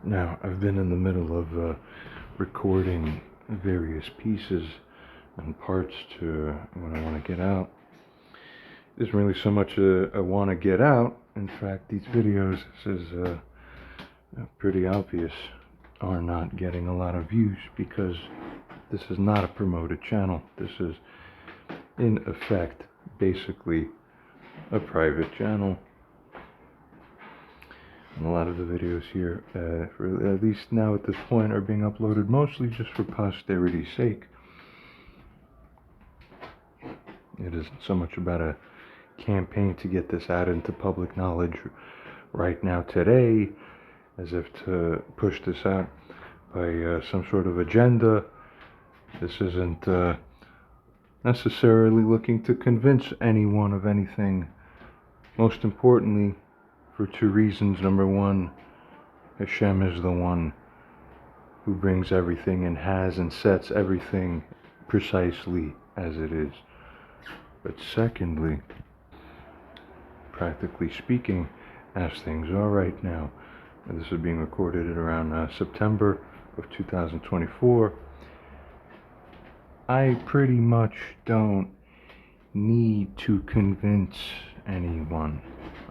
Now, I've been in the middle of recording various pieces and parts to what I want to get out. It isn't really so much I want to get out. In fact, these videos, this is pretty obvious, are not getting a lot of views because this is not a promoted channel. This is, in effect, basically a private channel. And a lot of the videos here, at least now at this point, are being uploaded mostly just for posterity's sake. It isn't so much about a campaign to get this out into public knowledge right now today, as if to push this out by some sort of agenda. This isn't necessarily looking to convince anyone of anything. Most importantly, for two reasons. Number one, Hashem is the one who brings everything and has and sets everything precisely as it is. But secondly, practically speaking, as things are right now, and this is being recorded at around September of 2024, I pretty much don't need to convince anyone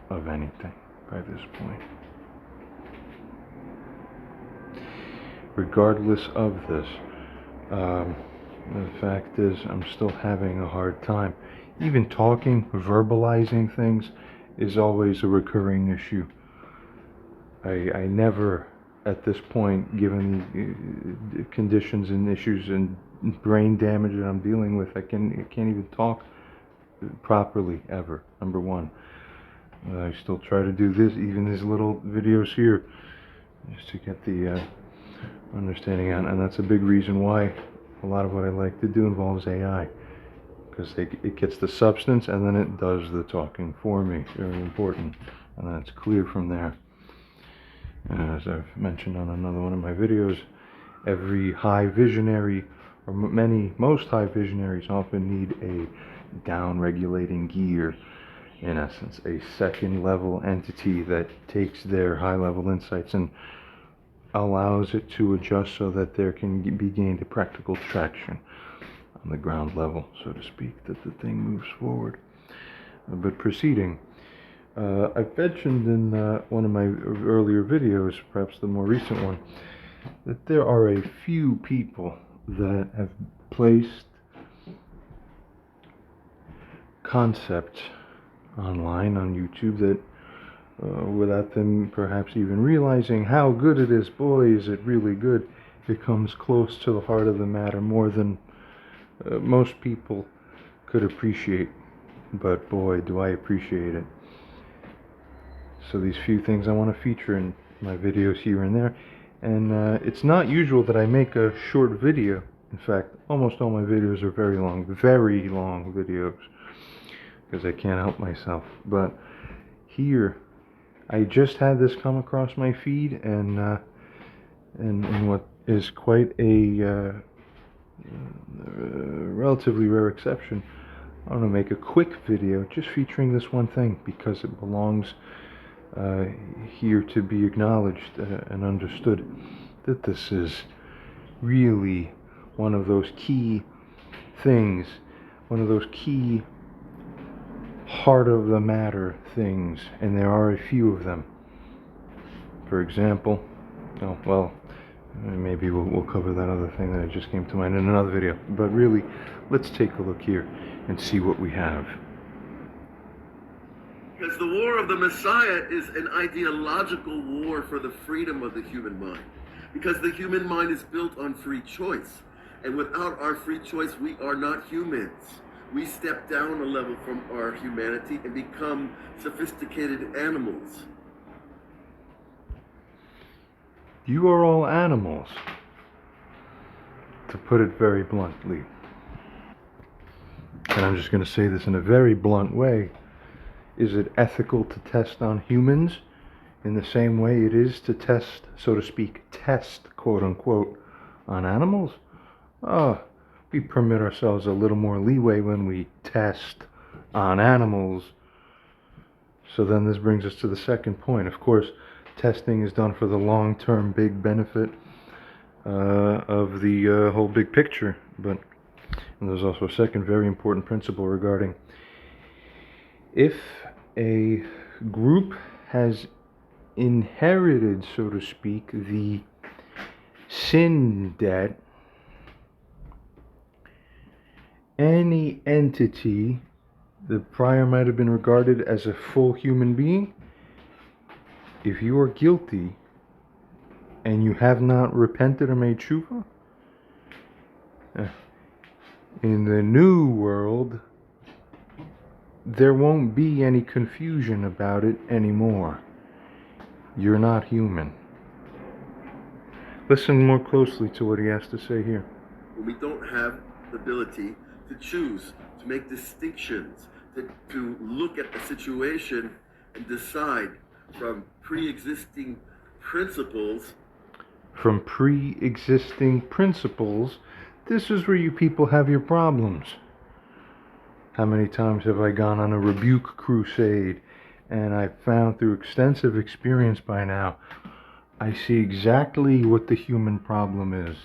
of anything by this point. Regardless of this, the fact is I'm still having a hard time. Even talking, verbalizing things is always a recurring issue. I never, at this point, given the conditions and issues and brain damage that I'm dealing with, I can't even talk properly ever, number one. I still try to do this, even these little videos here, just to get the understanding out. And that's a big reason why a lot of what I like to do involves AI, because it gets the substance and then it does the talking for me. Very important, and that's clear from there. As I've mentioned on another one of my videos, every high visionary, or most high visionaries often need a down-regulating gear. In essence, a second level entity that takes their high level insights and allows it to adjust so that there can be gained a practical traction on the ground level, so to speak, that the thing moves forward. But proceeding, I've mentioned in one of my earlier videos, perhaps the more recent one, that there are a few people that have placed concepts online on YouTube that without them perhaps even realizing how good it is, boy is it really good. It comes close to the heart of the matter more than most people could appreciate, but boy do I appreciate it. So these few things I want to feature in my videos here and there, and it's not usual that I make a short video. In fact, almost all my videos are very long videos, because I can't help myself. But here, I just had this come across my feed, and what is quite a relatively rare exception, I want to make a quick video just featuring this one thing, because it belongs here to be acknowledged and understood, that this is really one of those key things, one of those key heart of the matter things, and there are a few of them. For example, maybe we'll cover that other thing that just came to mind in another video, but really, let's take a look here and see what we have. Because the war of the Messiah is an ideological war for the freedom of the human mind. Because the human mind is built on free choice. And without our free choice, we are not humans. We step down a level from our humanity and become sophisticated animals. You are all animals, to put it very bluntly. And I'm just going to say this in a very blunt way. Is it ethical to test on humans in the same way it is to test, so to speak, quote unquote, on animals? We permit ourselves a little more leeway when we test on animals. So then this brings us to the second point. Of course, testing is done for the long-term big benefit of the whole big picture. But there's also a second very important principle regarding if a group has inherited, so to speak, the sin debt, any entity that prior might have been regarded as a full human being, if you are guilty and you have not repented or made tshuva, in the new world, there won't be any confusion about it anymore. You're not human. Listen more closely to what he has to say here. When we don't have the ability to choose, to make distinctions, to look at the situation and decide from pre-existing principles. From pre-existing principles, this is where you people have your problems. How many times have I gone on a rebuke crusade, and I've found through extensive experience by now, I see exactly what the human problem is.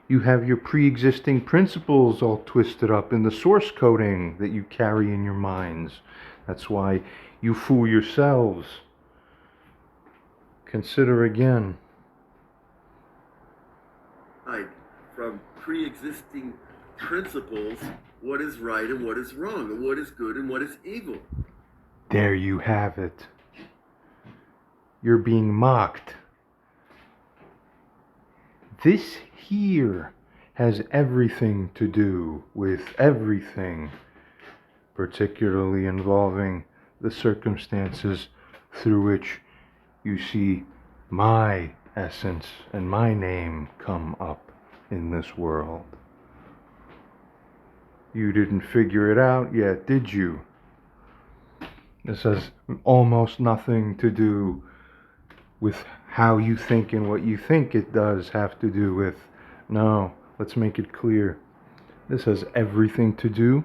You have your pre-existing principles all twisted up in the source coding that you carry in your minds. That's why you fool yourselves. Consider again. From pre-existing principles, what is right and what is wrong, and what is good and what is evil. There you have it. You're being mocked. This here has everything to do with everything, particularly involving the circumstances through which you see my essence and my name come up in this world. You didn't figure it out yet, did you? This has almost nothing to do with how you think and what you think it does have to do with. No, let's make it clear. This has everything to do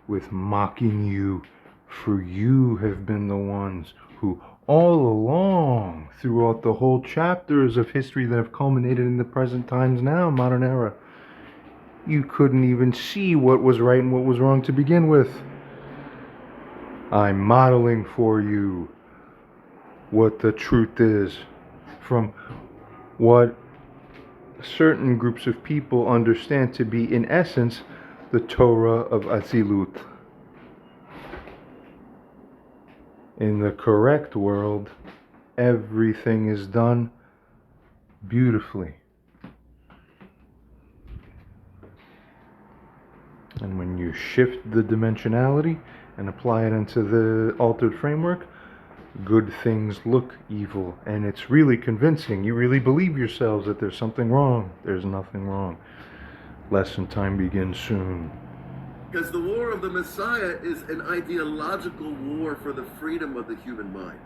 with mocking you, for you have been the ones who all along, throughout the whole chapters of history that have culminated in the present times now, modern era, you couldn't even see what was right and what was wrong to begin with. I'm modeling for you what the truth is from what certain groups of people understand to be, in essence, the Torah of Atzilut. In the correct world, everything is done beautifully. And when you shift the dimensionality and apply it into the altered framework, good things look evil. And it's really convincing. You really believe yourselves that there's something wrong. There's nothing wrong. Lesson time begins soon. Because the war of the Messiah is an ideological war for the freedom of the human mind.